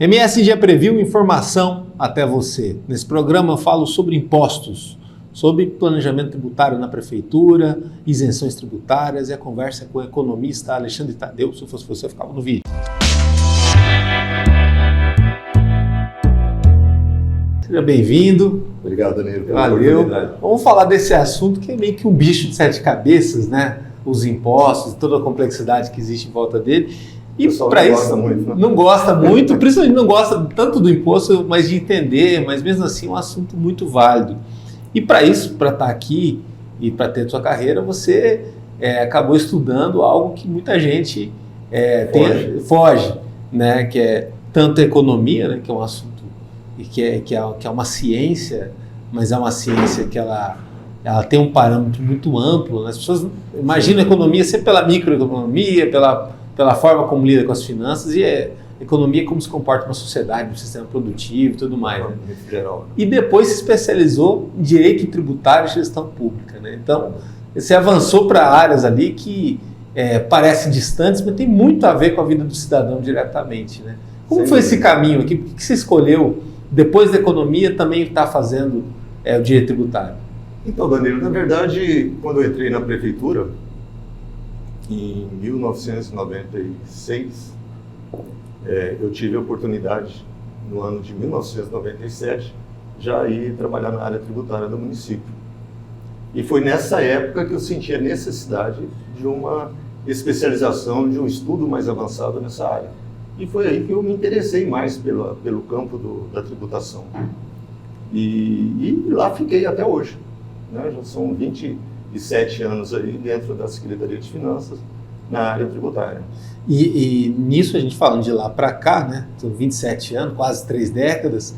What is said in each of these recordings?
MS Dia Preview, informação até você. Nesse programa eu falo sobre impostos, sobre planejamento tributário na prefeitura, isenções tributárias e a conversa com o economista Alexandre Tadeu. Se fosse você, eu ficava no vídeo. Seja bem-vindo. Obrigado, Danilo, pela Valeu. oportunidade. Vamos falar desse assunto que é meio que um bicho de sete cabeças, né? Os impostos, toda a complexidade que existe em volta dele. E para isso, não gosta muito, principalmente não gosta tanto do imposto, mas de entender, mas mesmo assim é um assunto muito válido. E para isso, para estar aqui e para ter sua carreira, você acabou estudando algo que muita gente foge, né? Que é tanto a economia, né? Que é um assunto e que é uma ciência, mas é uma ciência que ela tem um parâmetro muito amplo, né? As pessoas imaginam a economia sempre pela microeconomia, pela forma como lida com as finanças, e economia como se comporta uma sociedade, um sistema produtivo e tudo mais. Né? Geral. E depois se especializou em direito tributário e gestão pública. Né? Então, você avançou para áreas ali que parecem distantes, mas tem muito a ver com a vida do cidadão diretamente. Né? Como foi esse caminho aqui? Por que você escolheu, depois da economia, também estar fazendo o direito tributário? Então, Danilo, na verdade, quando eu entrei na prefeitura, em 1996, eu tive a oportunidade, no ano de 1997, já ir trabalhar na área tributária do município. E foi nessa época que eu senti a necessidade de uma especialização, de um estudo mais avançado nessa área. E foi aí que eu me interessei mais pelo campo da tributação. E lá fiquei até hoje. Né? Já são 27 anos aí dentro da Secretaria de Finanças, na área tributária. E nisso, a gente falando de lá para cá, né? São 27 anos, quase 3 décadas,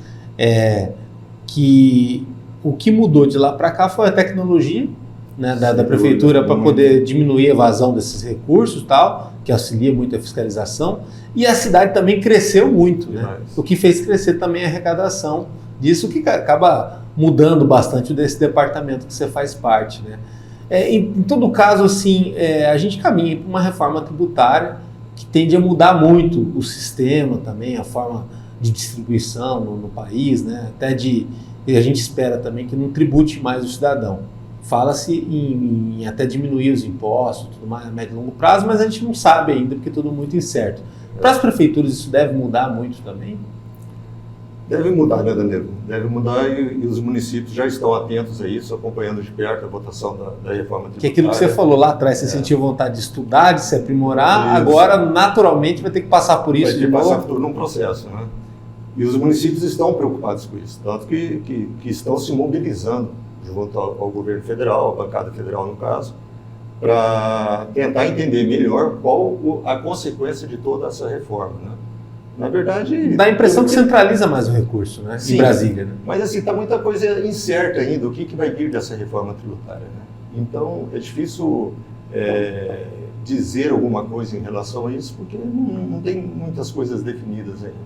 que o que mudou de lá para cá foi a tecnologia, né, da prefeitura para poder diminuir a evasão desses recursos e tal, que auxilia muito a fiscalização, e a cidade também cresceu muito, né? O que fez crescer também a arrecadação disso, que acaba mudando bastante desse departamento que você faz parte, né? Em todo caso, assim, a gente caminha para uma reforma tributária que tende a mudar muito o sistema também, a forma de distribuição no país, né? E a gente espera também que não tribute mais o cidadão. Fala-se em até diminuir os impostos, tudo mais a médio e longo prazo, mas a gente não sabe ainda, porque é tudo muito incerto. Para as prefeituras isso deve mudar muito também? Deve mudar, né, Danilo? Deve mudar e os municípios já estão atentos a isso, acompanhando de perto a votação da reforma tributária. Que é aquilo que você falou lá atrás, você sentiu vontade de estudar, de se aprimorar, isso. Agora naturalmente vai ter que passar por isso. Vai ter que passar por um processo, né? E os municípios estão preocupados com isso, tanto que estão se mobilizando junto ao governo federal, à bancada federal no caso, para tentar entender melhor qual a consequência de toda essa reforma, né? Na verdade... Dá a impressão que centraliza mais o recurso, né? Sim, em Brasília. Né? Mas assim, está muita coisa incerta ainda, o que vai vir dessa reforma tributária, né? Então, é difícil dizer alguma coisa em relação a isso, porque não tem muitas coisas definidas ainda,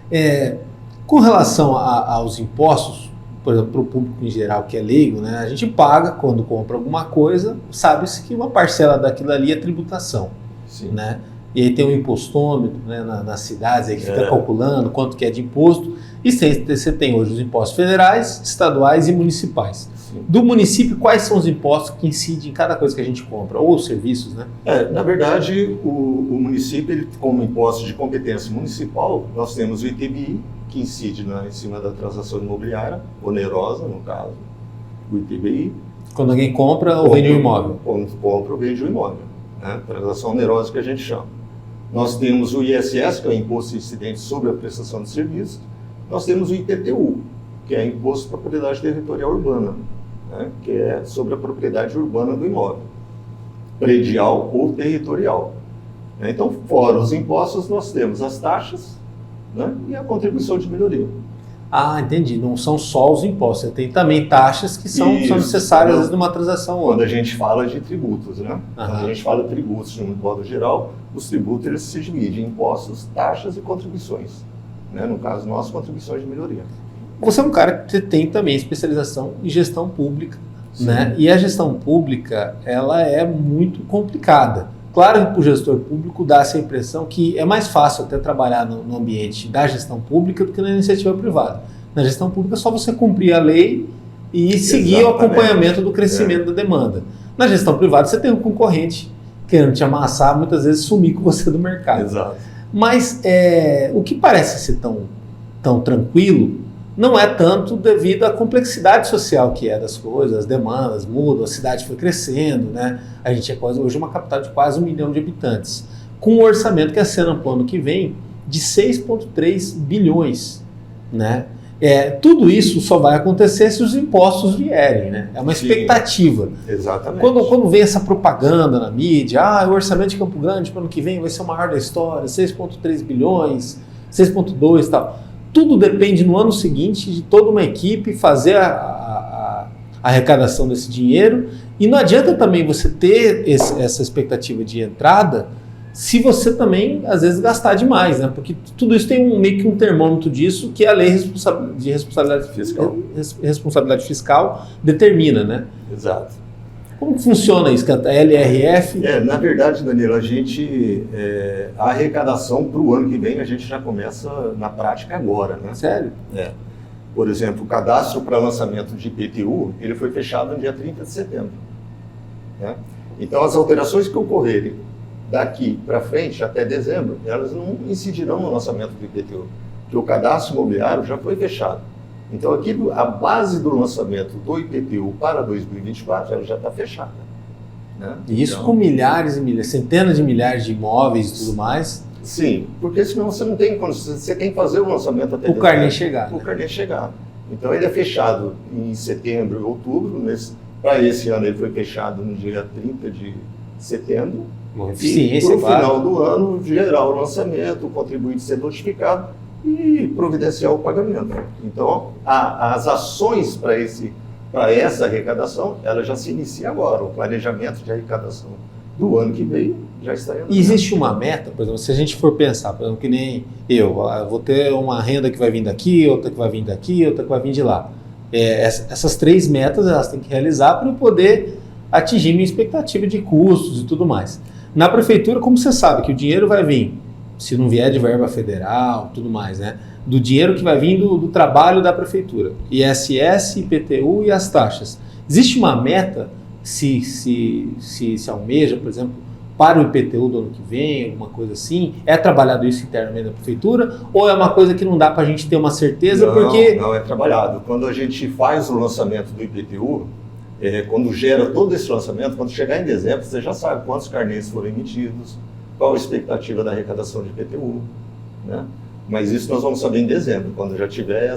né? Com relação aos impostos, por exemplo, para o público em geral que é leigo, né? A gente paga quando compra alguma coisa, sabe-se que uma parcela daquilo ali é tributação. Sim. Né? E aí tem um impostômetro, né, nas cidades aí que fica calculando quanto que é de imposto. E você tem hoje os impostos federais, estaduais e municipais. Sim. Do município, quais são os impostos que incidem em cada coisa que a gente compra? Ou os serviços, né? Na verdade, o município, ele, como imposto de competência municipal, nós temos o ITBI, que incide em cima da transação imobiliária, onerosa, no caso, o ITBI. Quando alguém compra ou vende um imóvel? Quando compra ou vende um imóvel, né? Transação onerosa que a gente chama. Nós temos o ISS, que é o Imposto Incidente sobre a Prestação de Serviços. Nós temos o IPTU, que é Imposto de Propriedade Territorial Urbana, né? Que é sobre a propriedade urbana do imóvel, predial ou territorial. Então, fora os impostos, nós temos as taxas, né? E a contribuição de melhoria. Ah, entendi. Não são só os impostos, você tem também taxas que são necessárias às vezes, numa transação ou outra. Quando a gente fala de tributos, né? Quando a gente fala de tributos de um modo geral, os tributos eles se dividem em impostos, taxas e contribuições. Né? No caso nosso, contribuições de melhoria. Você é um cara que tem também especialização em gestão pública, né? E a gestão pública, ela é muito complicada, Claro que para o gestor público dá essa impressão que é mais fácil até trabalhar no ambiente da gestão pública do que na iniciativa privada. Na gestão pública é só você cumprir a lei e seguir o acompanhamento do crescimento da demanda. Na gestão privada você tem um concorrente querendo te amassar, muitas vezes sumir com você do mercado. Exato. Mas o que parece ser tão tranquilo não é tanto devido à complexidade social que é das coisas, as demandas mudam, a cidade foi crescendo, né? A gente é hoje uma capital de quase 1 milhão de habitantes, com um orçamento que acena para o ano que vem de 6,3 bilhões, né? Tudo isso só vai acontecer se os impostos vierem, né? É uma expectativa. Sim, exatamente. Quando vem essa propaganda na mídia, o orçamento de Campo Grande para o ano que vem vai ser o maior da história, 6,3 bilhões, 6,2 e tal. Tudo depende no ano seguinte de toda uma equipe fazer a arrecadação desse dinheiro, e não adianta também você ter essa expectativa de entrada se você também, às vezes, gastar demais, né? Porque tudo isso tem meio que um termômetro disso, que a lei de responsabilidade fiscal determina, né? Exato. Como que funciona isso? A LRF? Na verdade, Danilo, a arrecadação para o ano que vem a gente já começa na prática agora, né? Sério? Por exemplo, o cadastro para lançamento de IPTU, ele foi fechado no dia 30 de setembro. Né? Então, as alterações que ocorrerem daqui para frente, até dezembro, elas não incidirão no lançamento do IPTU, porque o cadastro imobiliário já foi fechado. Então, a base do lançamento do IPTU para 2024 ela já está fechada. Né? E isso com milhares e milhares, centenas de milhares de imóveis e tudo mais. Sim, porque senão você não tem condição, você tem que fazer o lançamento até o carnê chegar. O carnê chegar. Então, ele é fechado em setembro e outubro. Para esse ano, ele foi fechado no dia 30 de setembro. E no final do ano, gerar o lançamento, o contribuinte ser notificado e providenciar o pagamento. Então, as ações para essa arrecadação, ela já se inicia agora. O planejamento de arrecadação do ano que vem já está indo. E existe uma meta, por exemplo, se a gente for pensar, por exemplo, que nem eu vou ter uma renda que vai vir daqui, outra que vai vir daqui, outra que vai vir de lá. Essas 3 metas elas têm que realizar para eu poder atingir minha expectativa de custos e tudo mais. Na prefeitura, como você sabe que o dinheiro vai vir, se não vier de verba federal, tudo mais, né? Do dinheiro que vai vir do trabalho da prefeitura, ISS, IPTU e as taxas. Existe uma meta, se almeja, por exemplo, para o IPTU do ano que vem, alguma coisa assim? É trabalhado isso internamente na prefeitura? Ou é uma coisa que não dá para a gente ter uma certeza? Não é trabalhado. Quando a gente faz o lançamento do IPTU, quando gera todo esse lançamento, quando chegar em dezembro, você já sabe quantos carnês foram emitidos, qual a expectativa da arrecadação de IPTU, né? Mas isso nós vamos saber em dezembro, quando já tiver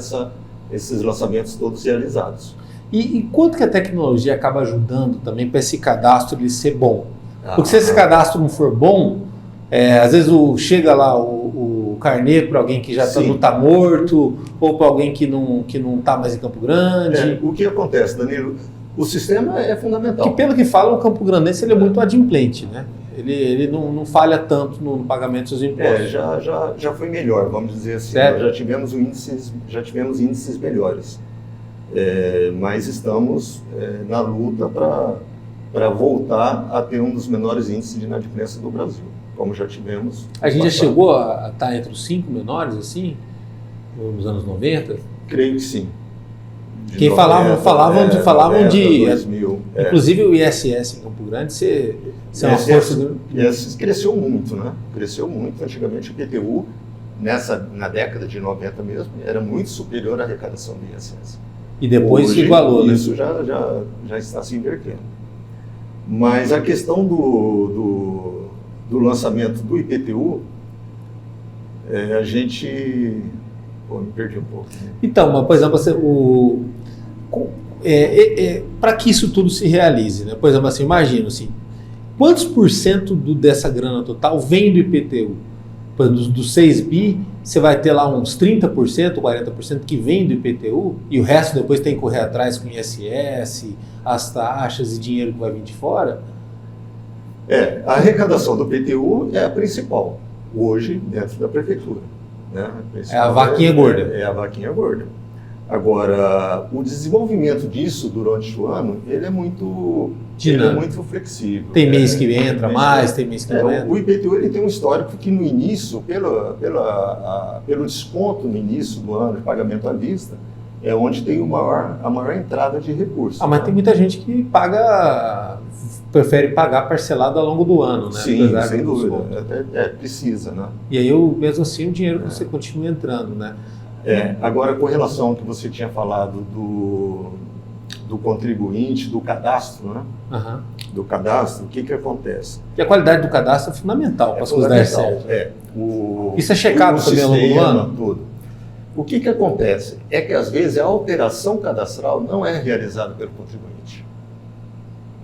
esses lançamentos todos realizados. E quanto que a tecnologia acaba ajudando também para esse cadastro ele ser bom? Porque se esse cadastro não for bom, às vezes chega lá o carnê para alguém que já não está morto, ou para alguém que não está mais em Campo Grande. O que acontece, Danilo? O sistema é fundamental. Que pelo que fala, o Campo Grandense ele é muito adimplente, né? Ele não falha tanto no pagamento dos impostos. Já foi melhor, vamos dizer assim. Certo. Nós já tivemos índices melhores. Mas estamos na luta para voltar a ter um dos menores índices de inadimplência do Brasil, como já tivemos. A gente já chegou a estar entre os 5 menores, assim, nos anos 90? Creio que sim. Quem falavam de 2000, inclusive o ISS em Campo Grande ser uma força do... ISS cresceu muito, né? Cresceu muito. Antigamente o IPTU, na década de 90 mesmo, era muito superior à arrecadação do ISS. E depois hoje, se igualou, né? Isso já está se invertendo. Mas a questão do lançamento do IPTU, a gente... me perdi um pouco. Né? Então, mas, por exemplo, para que isso tudo se realize, né? Por exemplo, assim, imagina assim, quantos por cento dessa grana total vem do IPTU? Por exemplo, dos 6 bi, você vai ter lá uns 30%, 40% que vem do IPTU, e o resto depois tem que correr atrás com ISS, as taxas e dinheiro que vai vir de fora? A arrecadação do IPTU é a principal, hoje, dentro da prefeitura. Né? É a vaquinha gorda. É a vaquinha gorda. Agora, o desenvolvimento disso durante o ano, ele é muito Ele é muito flexível. Tem mês que entra mais, tem mês que não entra. O IPTU ele tem um histórico que no início, pelo desconto no início do ano de pagamento à vista, é onde tem a maior entrada de recursos. Mas tem muita gente que prefere pagar parcelado ao longo do ano, né? Sim, sem dúvida. Precisa, né? E aí, mesmo assim, o dinheiro você continua entrando, né? Agora, com relação ao que você tinha falado do contribuinte, do cadastro, né? Uhum. Do cadastro, o que acontece? E a qualidade do cadastro é fundamental para as coisas darem certo. Isso é checado também ao longo do ano? Tudo. O que acontece? É que, às vezes, a alteração cadastral não é realizada pelo contribuinte.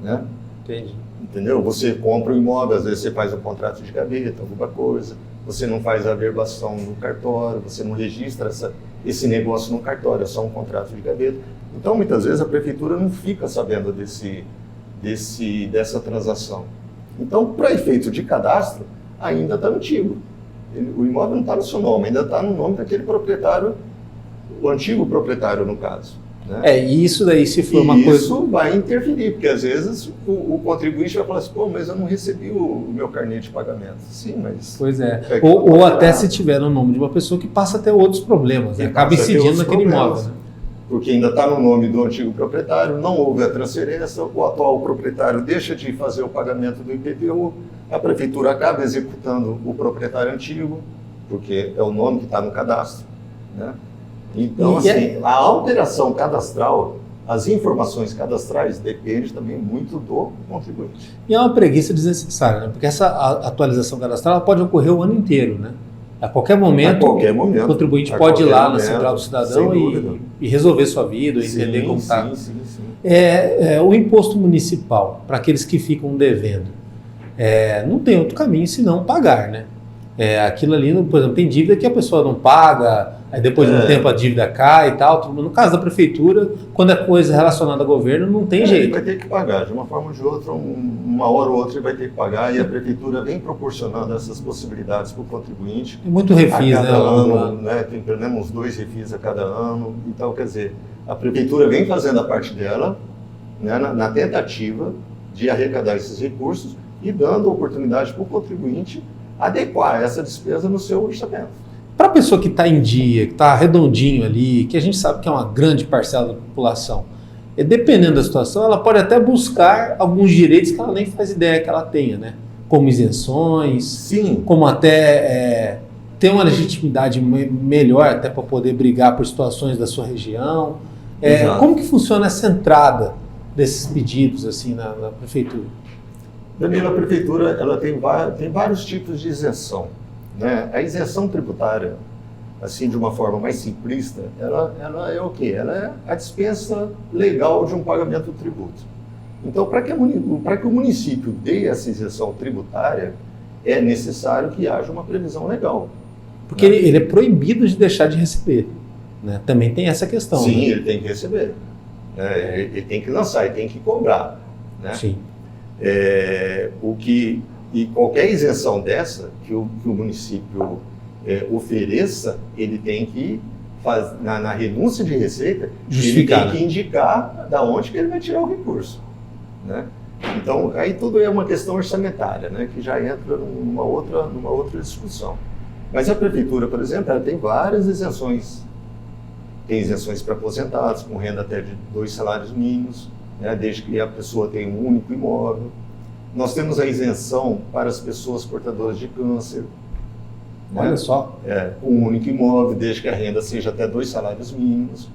Né? Entendi. Entendeu? Você compra um imóvel, às vezes você faz um contrato de gaveta, alguma coisa, você não faz a averbação no cartório, você não registra esse negócio no cartório, é só um contrato de gaveta. Então, muitas vezes, a prefeitura não fica sabendo dessa transação. Então, para efeito de cadastro, ainda está antigo. O imóvel não está no seu nome, ainda está no nome daquele proprietário, o antigo proprietário, no caso. Né? E isso daí, se for uma coisa... Isso vai interferir, porque às vezes o contribuinte vai falar assim, mas eu não recebi o meu carnê de pagamento. Sim, mas... Pois é. Ou até se tiver no nome de uma pessoa que passa a ter outros problemas, né? Acaba incidindo naquele imóvel. Né? Porque ainda está no nome do antigo proprietário, não houve a transferência, o atual proprietário deixa de fazer o pagamento do IPTU, a prefeitura acaba executando o proprietário antigo, porque é o nome que está no cadastro. Né? Então, a alteração cadastral, as informações cadastrais, depende também muito do contribuinte. E é uma preguiça desnecessária, né? Porque essa atualização cadastral ela pode ocorrer o ano inteiro, né? A qualquer momento, o contribuinte pode ir lá na Central do Cidadão e resolver sua vida, entender como está. O imposto municipal, para aqueles que ficam devendo, não tem outro caminho senão pagar, né? Aquilo ali, por exemplo, tem dívida que a pessoa não paga, aí depois de um tempo a dívida cai e tal. No caso da prefeitura, quando é coisa relacionada ao governo, não tem jeito. Ele vai ter que pagar, de uma forma ou de outra, uma hora ou outra ele vai ter que pagar, e a prefeitura vem proporcionando essas possibilidades para o contribuinte. Tem muito refis, a cada ano, né? Tem pelo menos uns 2 refis a cada ano. Então, quer dizer, a prefeitura vem fazendo a parte dela, né, na tentativa de arrecadar esses recursos e dando oportunidade para o contribuinte adequar essa despesa no seu orçamento. Para a pessoa que está em dia, que está redondinho ali, que a gente sabe que é uma grande parcela da população, dependendo da situação, ela pode até buscar alguns direitos que ela nem faz ideia que ela tenha, né? Como isenções, sim, como até ter uma legitimidade melhor até para poder brigar por situações da sua região. Como que funciona essa entrada desses pedidos assim na prefeitura? Danilo, a prefeitura ela tem vários tipos de isenção. Né? A isenção tributária, assim de uma forma mais simplista, ela é o quê? Ela é a dispensa legal de um pagamento do tributo. Então, para que o município dê essa isenção tributária, é necessário que haja uma previsão legal. Porque ele é proibido de deixar de receber. Né? Também tem essa questão. Sim, né? Ele tem que receber. Ele tem que lançar, ele tem que cobrar. Né? Sim. E qualquer isenção dessa que o município ofereça, ele tem que fazer, na renúncia de receita, justificar, ele tem que indicar da onde que ele vai tirar o recurso. Né? Então, aí tudo é uma questão orçamentária, né, que já entra numa outra discussão. Mas a prefeitura, por exemplo, ela tem várias isenções. Tem isenções para aposentados, com renda até de 2 salários mínimos, né, desde que a pessoa tenha um único imóvel. Nós temos a isenção para as pessoas portadoras de câncer. Olha só. Com um único imóvel, desde que a renda seja até 2 salários mínimos.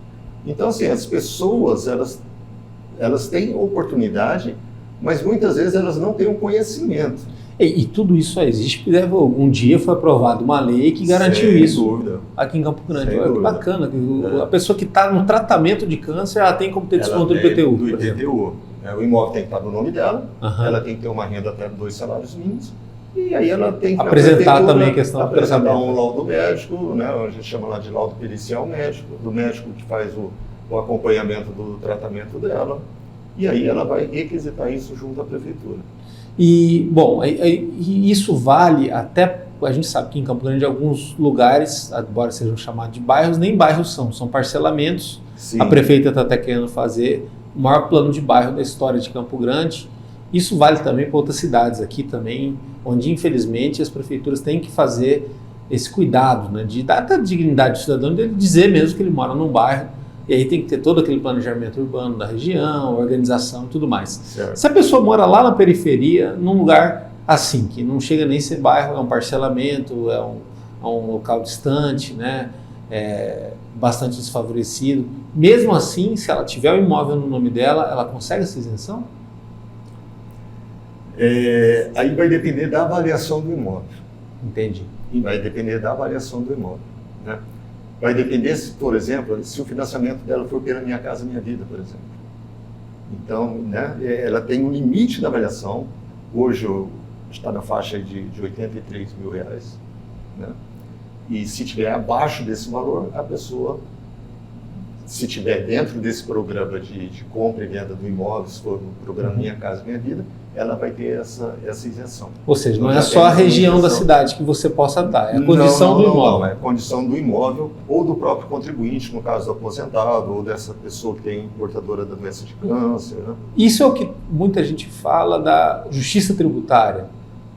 Então, assim, as pessoas, elas têm oportunidade, mas muitas vezes elas não têm o conhecimento. E tudo isso só existe porque um dia foi aprovada uma lei que garantiu Sem isso dúvida. Aqui em Campo Grande. Olha que bacana. A pessoa que está no tratamento de câncer, ela tem como ter desconto do IPTU. Do IPTU. O imóvel tem que estar no nome dela, ela tem que ter uma renda até 2 salários mínimos, e aí ela tem que apresentar também a questão do apresentar um laudo médico, né, a gente chama lá de laudo pericial médico, do médico que faz o acompanhamento do tratamento dela, e aí ela vai requisitar isso junto à prefeitura. E, bom, isso vale até, a gente sabe que em Campo Grande, alguns lugares, embora sejam chamados de bairros, nem bairros são parcelamentos. Sim. A prefeita está até querendo fazer o maior plano de bairro da história de Campo Grande. Isso vale também para outras cidades aqui também, onde infelizmente as prefeituras têm que fazer esse cuidado, né, de dar a dignidade do cidadão, de ele dizer mesmo que ele mora num bairro, e aí tem que ter todo aquele planejamento urbano da região, organização e tudo mais. Certo. Se a pessoa mora lá na periferia, num lugar assim, que não chega nem a ser bairro, é um parcelamento, é um local distante, né, bastante desfavorecido, mesmo assim, se ela tiver o imóvel no nome dela, ela consegue essa isenção? Aí vai depender da avaliação do imóvel. Entendi. Vai depender da avaliação do imóvel, né? Vai depender, por exemplo, se o financiamento dela for pela Minha Casa Minha Vida, por exemplo. Então, né, ela tem um limite da avaliação. Hoje está na faixa de R$83 mil, né? E se estiver abaixo desse valor, a pessoa, se estiver dentro desse programa de compra e venda do imóvel, se for no programa Minha Casa Minha Vida, ela vai ter essa isenção. Ou seja, não é só a região da cidade que você possa dar, é a condição do imóvel. Não, é a condição do imóvel ou do próprio contribuinte, no caso do aposentado, ou dessa pessoa que tem portadora da doença de câncer, né? Isso é o que muita gente fala da justiça tributária,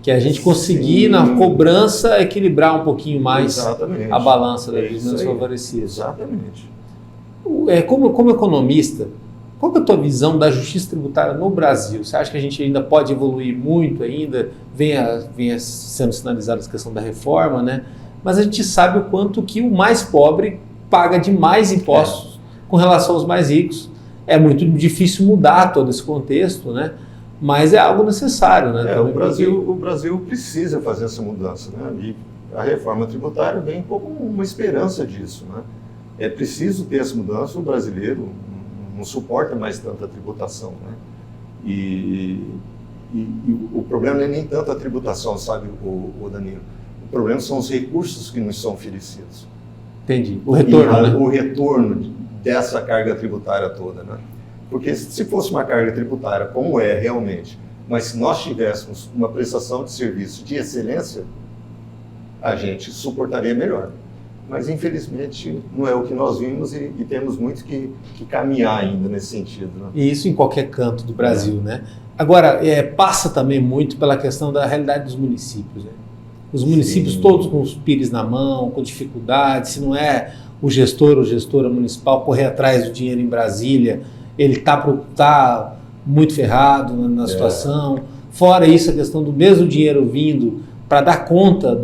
que é a gente conseguir, na cobrança, equilibrar um pouquinho mais a balança das regiões favorecidas. Exatamente. Como economista, qual que é a tua visão da justiça tributária no Brasil? Você acha que a gente ainda pode evoluir muito ainda? Venha sendo sinalizada a questão da reforma, né? Mas a gente sabe o quanto que o mais pobre paga de mais impostos com relação aos mais ricos. É muito difícil mudar todo esse contexto, né? Mas é algo necessário, né? O Brasil precisa fazer essa mudança, né? E a reforma tributária vem como uma esperança disso, né? É preciso ter essa mudança. O brasileiro não suporta mais tanta tributação, né? E o problema não é nem tanto a tributação, sabe, o Danilo? O problema são os recursos que nos são oferecidos. Entendi. O retorno, né? O retorno dessa carga tributária toda, né? Porque se fosse uma carga tributária, como é realmente, mas se nós tivéssemos uma prestação de serviço de excelência, a gente suportaria melhor. Mas, infelizmente, não é o que nós vimos e temos muito que caminhar ainda nesse sentido, né? E isso em qualquer canto do Brasil, né? Agora, passa também muito pela questão da realidade dos municípios, né? Os municípios todos com os pires na mão, com dificuldade, se não é o gestor ou gestora municipal correr atrás do dinheiro em Brasília, ele tá muito ferrado na situação. Fora isso, a questão do mesmo dinheiro vindo para dar conta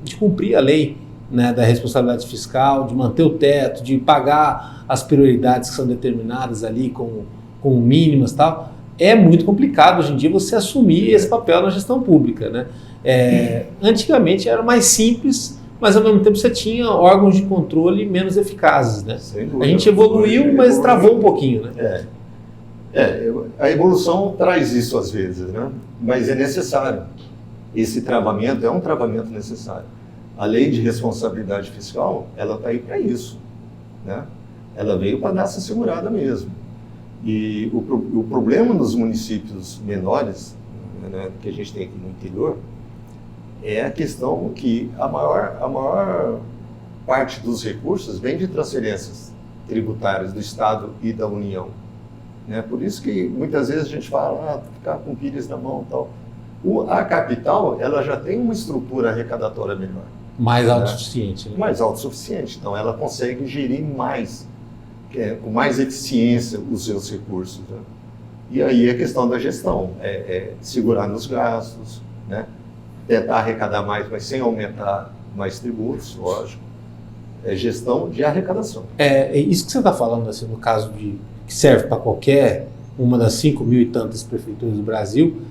de cumprir a lei, né, da responsabilidade fiscal, de manter o teto, de pagar as prioridades que são determinadas ali com mínimas e tal. É muito complicado hoje em dia você assumir esse papel na gestão pública, né? Antigamente era mais simples, mas ao mesmo tempo você tinha órgãos de controle menos eficazes, né? A gente evoluiu, mas travou um pouquinho, né? A evolução traz isso às vezes, né? Mas é necessário. Esse travamento é um travamento necessário. A lei de responsabilidade fiscal, ela está aí para isso, né? Ela veio para dar essa segurada mesmo. E o problema nos municípios menores, né, que a gente tem aqui no interior, é a questão que a maior parte dos recursos vem de transferências tributárias do Estado e da União, né? Por isso que muitas vezes a gente fala, ficar com pires na mão e tal. A capital, ela já tem uma estrutura arrecadatória melhor. Mais autossuficiente. Né? Mais autossuficiente. Então, ela consegue gerir mais, com mais eficiência os seus recursos, né? E aí a questão da gestão, segurar nos gastos, né? Tentar arrecadar mais, mas sem aumentar mais tributos, lógico. É gestão de arrecadação. Isso que você está falando, assim, no caso que serve para qualquer uma das 5.000 e tantas prefeituras do Brasil,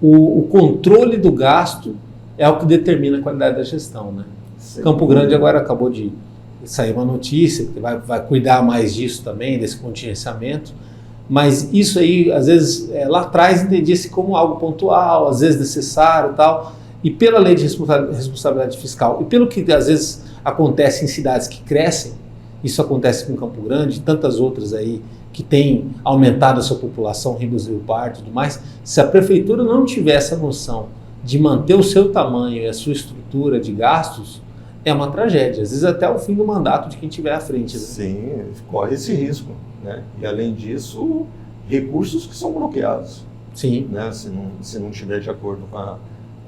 o controle do gasto é o que determina a qualidade da gestão, né? Campo Grande agora acabou de sair uma notícia que vai cuidar mais disso também, desse contingenciamento, mas isso aí, às vezes, lá atrás entendia-se como algo pontual, às vezes necessário e tal, e pela lei de responsabilidade fiscal, e pelo que às vezes acontece em cidades que crescem, isso acontece com Campo Grande e tantas outras aí que têm aumentado a sua população, Rio Rio Pardo e tudo mais, se a prefeitura não tiver essa noção de manter o seu tamanho e a sua estrutura de gastos, é uma tragédia, às vezes até o fim do mandato de quem estiver à frente. Né? Sim, corre esse risco, né? E além disso, recursos que são bloqueados. Sim. Né? Se não estiver de acordo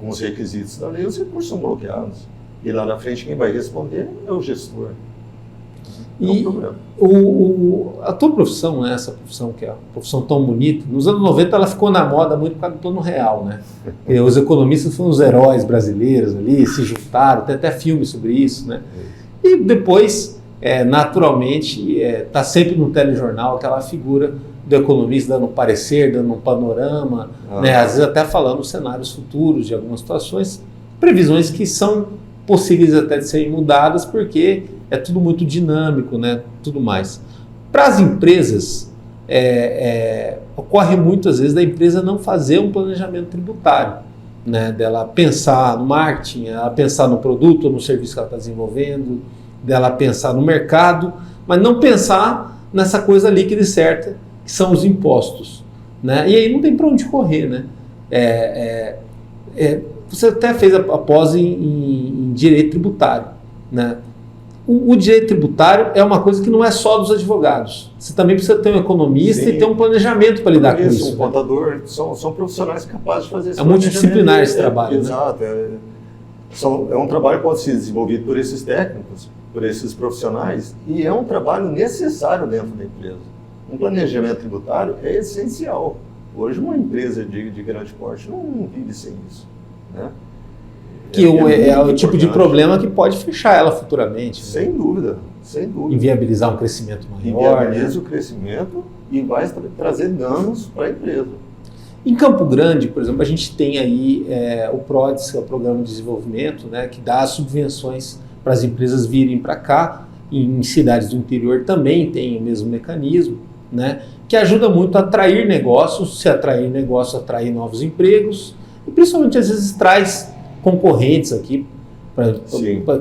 com os requisitos da lei, os recursos são bloqueados. E lá na frente quem vai responder é o gestor. É um problema. A tua profissão, né, essa profissão que é uma profissão tão bonita, nos anos 90 ela ficou na moda muito por causa do Plano Real, né? E os economistas foram os heróis brasileiros ali, se juntaram, tem até filme sobre isso, né? E depois, naturalmente, está sempre no telejornal aquela figura do economista dando um parecer, dando um panorama, né? Às vezes até falando cenários futuros de algumas situações, previsões que são possíveis até de serem mudadas, porque é tudo muito dinâmico, né? Tudo mais. Para as empresas, ocorre muitas vezes da empresa não fazer um planejamento tributário, né? Dela pensar no marketing, ela pensar no produto ou no serviço que ela está desenvolvendo, dela pensar no mercado, mas não pensar nessa coisa líquida e certa, que são os impostos, né? E aí não tem para onde correr, né? Você até fez a pós em direito tributário, né? O direito tributário é uma coisa que não é só dos advogados. Você também precisa ter um economista e ter um planejamento para lidar com isso. Um contador, são profissionais capazes de fazer esse planejamento. É multidisciplinar esse trabalho. Exato. Né? É um trabalho que pode ser desenvolvido por esses técnicos, por esses profissionais, e é um trabalho necessário dentro da empresa. Um planejamento tributário é essencial. Hoje uma empresa de grande porte não vive sem isso. Né? Que é o tipo de problema que pode fechar ela futuramente. Sem dúvida, sem dúvida. Inviabilizar um crescimento maior. Inviabiliza o crescimento e vai trazer danos para a empresa. Em Campo Grande, por exemplo, a gente tem aí o PRODES, que é o Programa de Desenvolvimento, né, que dá subvenções para as empresas virem para cá. Em cidades do interior também tem o mesmo mecanismo, né, que ajuda muito a atrair negócios, se atrair negócios, atrair novos empregos, e principalmente às vezes traz concorrentes aqui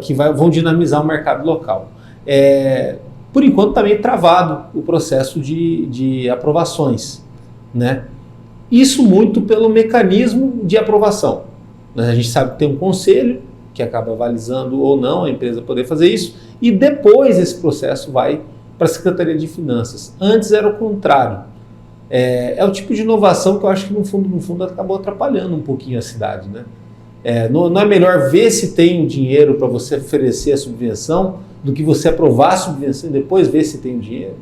que vão dinamizar o mercado local. Por enquanto está meio travado o processo de aprovações, né? Isso muito pelo mecanismo de aprovação. A gente sabe que tem um conselho que acaba avalizando ou não a empresa poder fazer isso, e depois esse processo vai para a Secretaria de Finanças. Antes era o contrário. É o tipo de inovação que eu acho que no fundo acabou atrapalhando um pouquinho a cidade, né? Não é melhor ver se tem o dinheiro para você oferecer a subvenção do que você aprovar a subvenção e depois ver se tem o dinheiro?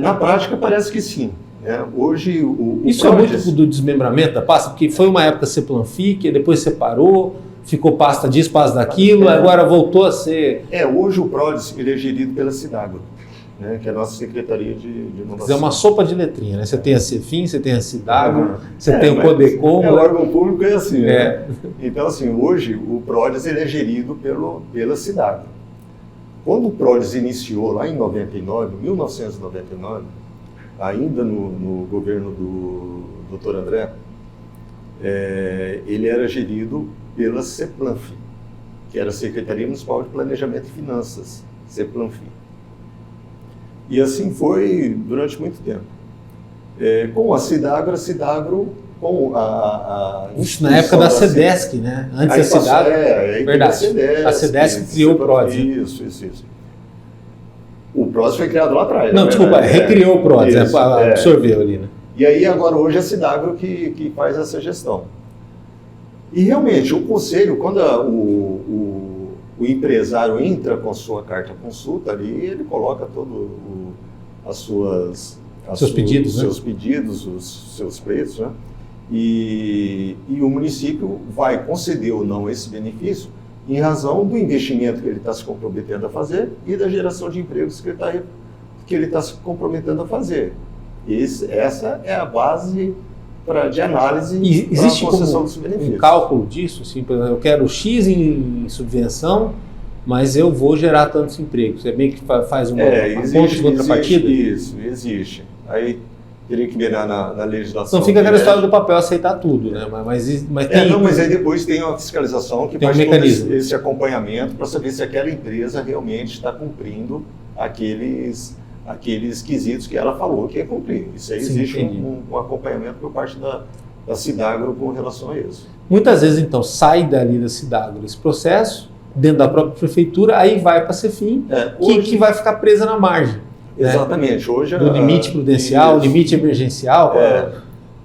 Na prática parece que sim. Né? Hoje isso é muito do desmembramento da pasta, porque foi uma época ser Planfic, depois separou, ficou pasta disso, pasta daquilo, agora voltou a ser... Hoje o PRODES ele é gerido pela Cidagro, né, que é a nossa Secretaria de Inovação. É uma sopa de letrinha, né? Você tem a Cefim, você tem a Cidagro, você tem o Codecom. O órgão público é assim, né? Então, assim, hoje o PRODES ele é gerido pela Cidagro. Quando o PRODES iniciou lá em 1999, ainda no governo do Dr. André, ele era gerido pela CEPLANF, que era a Secretaria Municipal de Planejamento e Finanças, CEPLANF. E assim foi durante muito tempo. Com a Cidagro, com a isso na época da SEDESC, né? Antes da Cidagro. Verdade. A SEDESC criou o PRODES. Isso. O PRODES foi criado lá atrás. Não, desculpa, recriou o PRODES, absorveu ali, né? E aí agora hoje é a Cidagro que faz essa gestão. E realmente, o conselho, quando o empresário entra com a sua carta consulta ali, ele coloca todos seus pedidos, os seus preços, né? E o município vai conceder ou não esse benefício em razão do investimento que ele está se comprometendo a fazer e da geração de empregos que ele está se comprometendo a fazer. Essa é a base de análise para a concessão dos benefícios. Um cálculo disso? Assim, por exemplo, eu quero X em subvenção, mas eu vou gerar tantos empregos. É bem que faz uma conta de contrapartida? Isso, existe. Aí teria que ver na legislação. Não fica aquela história do papel aceitar tudo, né? Mas tem... mas aí depois tem uma fiscalização que faz todo esse acompanhamento para saber se aquela empresa realmente está cumprindo aqueles quesitos que ela falou que ia cumprir. Isso aí existe um acompanhamento por parte da Cidagro com relação a isso. Muitas vezes, então, sai dali da Cidagro esse processo, dentro da própria prefeitura, aí vai para a Cefim, que vai ficar presa na margem. Exatamente. Né? Hoje, do limite prudencial, limite emergencial.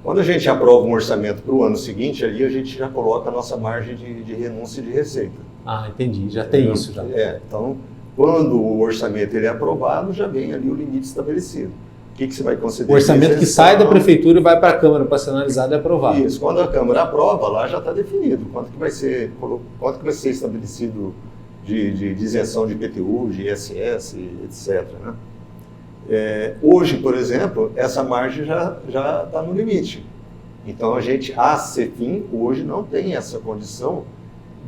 Quando a gente aprova um orçamento para o ano seguinte, ali a gente já coloca a nossa margem de renúncia de receita. Ah, entendi. Já tem isso. Já. Então, quando o orçamento ele é aprovado, já vem ali o limite estabelecido. O que você vai conceder? O orçamento que sai da prefeitura e vai para a Câmara para ser analisado e aprovado. Isso. Quando a Câmara aprova, lá já está definido quanto que vai ser estabelecido de isenção de IPTU, de ISS, etc. Né? Hoje, por exemplo, essa margem já está no limite. Então, a Cefim hoje não tem essa condição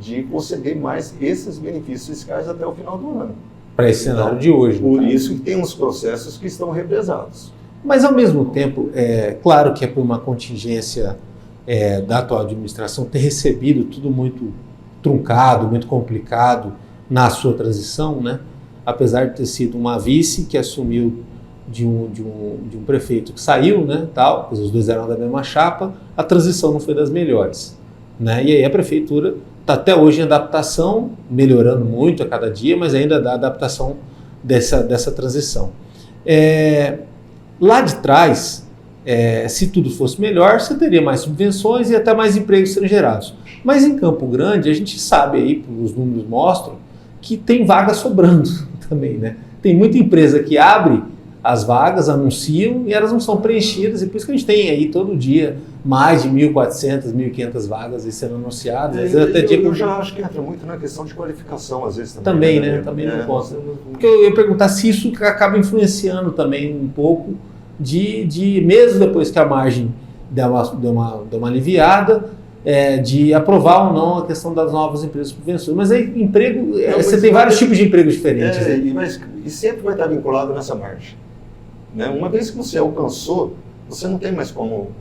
de conceder mais esses benefícios fiscais até o final do ano. Para esse cenário de hoje. Por isso que tem uns processos que estão represados. Mas, ao mesmo tempo, claro que é por uma contingência da atual administração ter recebido tudo muito truncado, muito complicado na sua transição, né? Apesar de ter sido uma vice que assumiu de um prefeito que saiu, né, tal, os dois eram da mesma chapa, a transição não foi das melhores. Né? E aí a prefeitura está até hoje em adaptação, melhorando muito a cada dia, mas ainda dá adaptação dessa transição. Lá de trás, se tudo fosse melhor, você teria mais subvenções e até mais empregos sendo gerados. Mas em Campo Grande, a gente sabe aí, os números mostram, que tem vaga sobrando também, né? Tem muita empresa que abre as vagas, anunciam e elas não são preenchidas, e por isso que a gente tem aí todo dia mais de 1.400, 1.500 vagas aí sendo anunciadas. Eu já acho que entra muito na questão de qualificação, às vezes também. Também não consta. Porque eu ia perguntar se isso acaba influenciando também um pouco mesmo depois que a margem deu uma aliviada, de aprovar ou não a questão das novas empresas subvenções. Mas aí emprego, você tem vários tipos de empregos diferentes. E sempre vai estar vinculado nessa margem. Né? Uma vez que você alcançou, você não tem mais como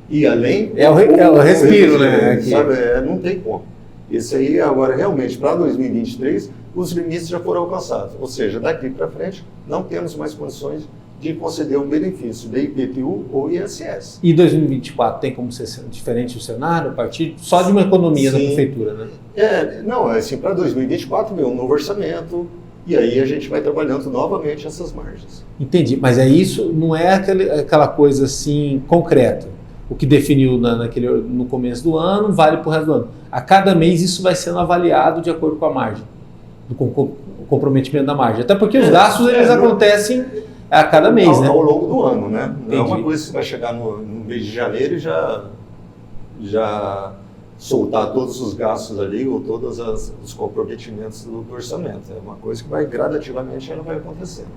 ir além. É o respiro, né? Sabe? Não tem como. Esse aí, agora, realmente, para 2023, os limites já foram alcançados. Ou seja, daqui para frente, não temos mais condições de conceder um benefício de IPTU ou ISS. E 2024 tem como ser diferente o cenário, a partir só de uma economia da prefeitura, né? Não, assim, para 2024 vem um novo orçamento, e aí a gente vai trabalhando novamente essas margens. Entendi, mas isso não é aquela coisa assim concreta. O que definiu no começo do ano vale para o resto do ano. A cada mês isso vai sendo avaliado de acordo com a margem, o comprometimento da margem. Até porque os gastos eles acontecem a cada mês, né? Ao longo do ano, né? Não é uma coisa que você vai chegar no mês de janeiro e já soltar todos os gastos ali ou todos os comprometimentos do orçamento. É uma coisa que vai gradativamente ela vai acontecendo.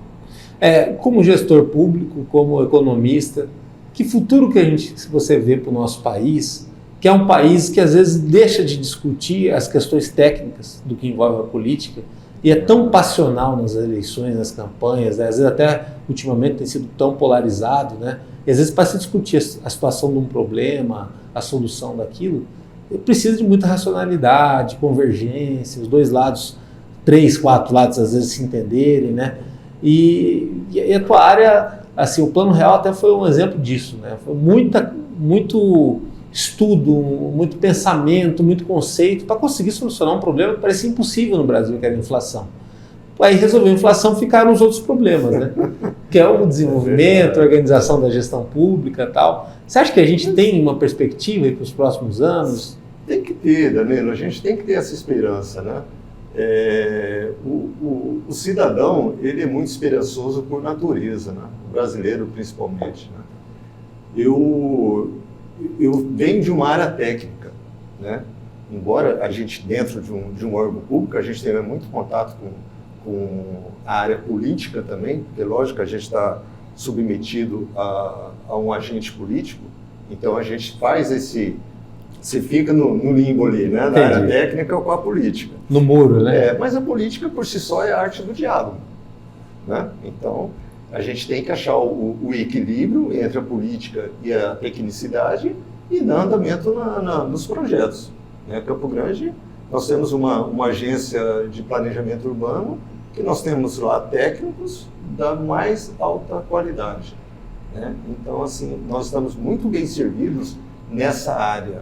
Como gestor público, como economista, que futuro que você vê para o nosso país, que é um país que às vezes deixa de discutir as questões técnicas do que envolve a política e é tão passional nas eleições, nas campanhas, né? Às vezes até ultimamente tem sido tão polarizado, né? E às vezes para se discutir a situação de um problema, a solução daquilo, precisa de muita racionalidade, convergência, os dois lados, 3, 4 lados às vezes se entenderem, né? E a tua área, assim, o Plano Real até foi um exemplo disso, né? Foi muito estudo, muito pensamento, muito conceito para conseguir solucionar um problema que parecia impossível no Brasil, que era a inflação. Aí resolveu a inflação, ficaram os outros problemas, né? Que é o desenvolvimento, a organização da gestão pública e tal. Você acha que a gente tem uma perspectiva para os próximos anos? Tem que ter, Danilo, a gente tem que ter essa esperança, né? O cidadão, ele é muito esperançoso por natureza, né? O brasileiro principalmente, né? Eu venho de uma área técnica, né? Embora a gente, dentro de um órgão público, a gente tenha muito contato com a área política também, porque, lógico, a gente está submetido a um agente político, então a gente faz você fica no limbo ali, né? Na área técnica ou com a política. No muro, né? Mas a política, por si só, é a arte do diálogo, né? Então, a gente tem que achar o equilíbrio entre a política e a tecnicidade e dar andamento nos projetos. Né? Campo Grande, nós temos uma agência de planejamento urbano que nós temos lá técnicos da mais alta qualidade. Né? Então, assim, nós estamos muito bem servidos nessa área,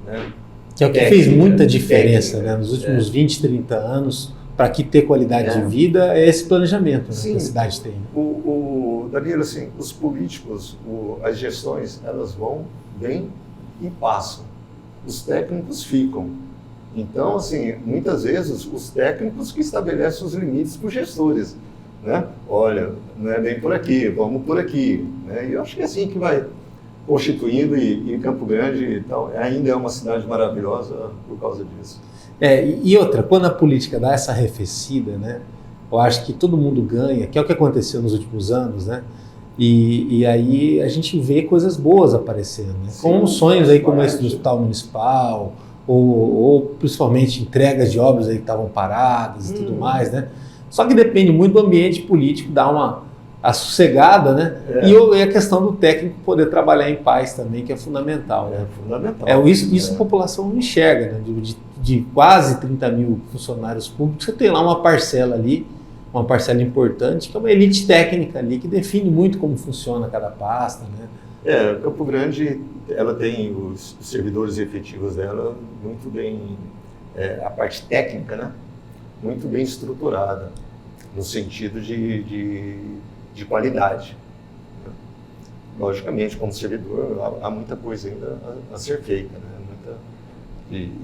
né? Que é o que fez muita diferença, né? Nos últimos 20, 30 anos, para que ter qualidade de vida é esse planejamento, né, que a cidade tem. Danilo, assim, os políticos, as gestões, elas vão, vêm e passam. Os técnicos ficam. Então, assim, muitas vezes os técnicos que estabelecem os limites para os gestores, né? Olha, não é bem por aqui, vamos por aqui, né? E eu acho que é assim que vai constituindo, e Campo Grande então, ainda é uma cidade maravilhosa por causa disso. E outra, quando a política dá essa arrefecida, né, eu acho que todo mundo ganha, que é o que aconteceu nos últimos anos, né? E aí a gente vê coisas boas aparecendo, né? Com sonhos aí como esse do Hospital Municipal, ou principalmente entregas de obras aí que estavam paradas e tudo mais, né? Só que depende muito do ambiente político, dar uma sossegada, né? E a questão do técnico poder trabalhar em paz também, que é fundamental. Né? É fundamental. Isso a população não enxerga, né? De quase 30 mil funcionários públicos, você tem lá uma parcela ali, uma parcela importante, que é uma elite técnica ali, que define muito como funciona cada pasta, né? Campo Grande, ela tem os servidores efetivos dela muito bem, a parte técnica, né? Muito bem estruturada, no sentido de qualidade. Logicamente, como servidor, há muita coisa ainda a ser feita, né? Muita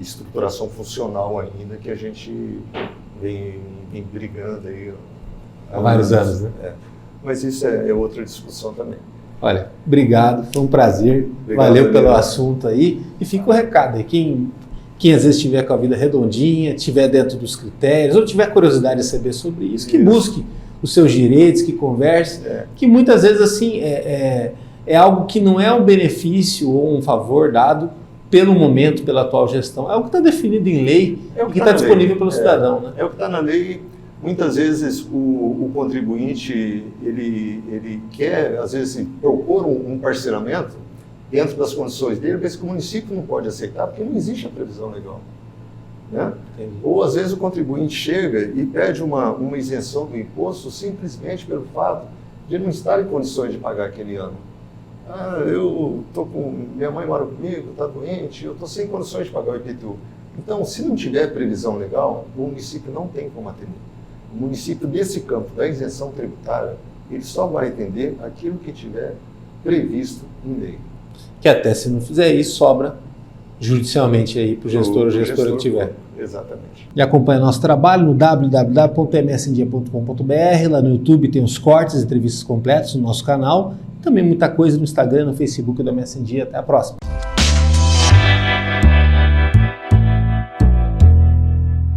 estruturação funcional ainda que a gente vem brigando aí há vários anos, né? Mas isso é outra discussão também. Olha, obrigado, foi um prazer, valeu pelo assunto aí, e fica o recado aí, quem às vezes estiver com a vida redondinha, estiver dentro dos critérios, ou tiver curiosidade de saber sobre isso, que busque os seus direitos, que converse, que muitas vezes assim é algo que não é um benefício ou um favor dado pelo momento, pela atual gestão, é o que está definido em lei e que está disponível pelo cidadão. Né? É o que está na lei. Muitas vezes o contribuinte, ele quer, às vezes, propor um parcelamento dentro das condições dele, mas que o município não pode aceitar, porque não existe a previsão legal. Né? Ou, às vezes, o contribuinte chega e pede uma isenção do imposto simplesmente pelo fato de não estar em condições de pagar aquele ano. Eu estou com... Minha mãe mora comigo, está doente, eu estou sem condições de pagar o IPTU. Então, se não tiver previsão legal, o município não tem como atender. O município, nesse campo da isenção tributária, ele só vai atender aquilo que tiver previsto em lei. Que até se não fizer isso, sobra judicialmente aí para o gestor ou gestora que tiver. Exatamente. E acompanha nosso trabalho no www.msendia.com.br, lá no YouTube tem os cortes, entrevistas completas no nosso canal, também muita coisa no Instagram, no Facebook da MS em Dia. Até a próxima.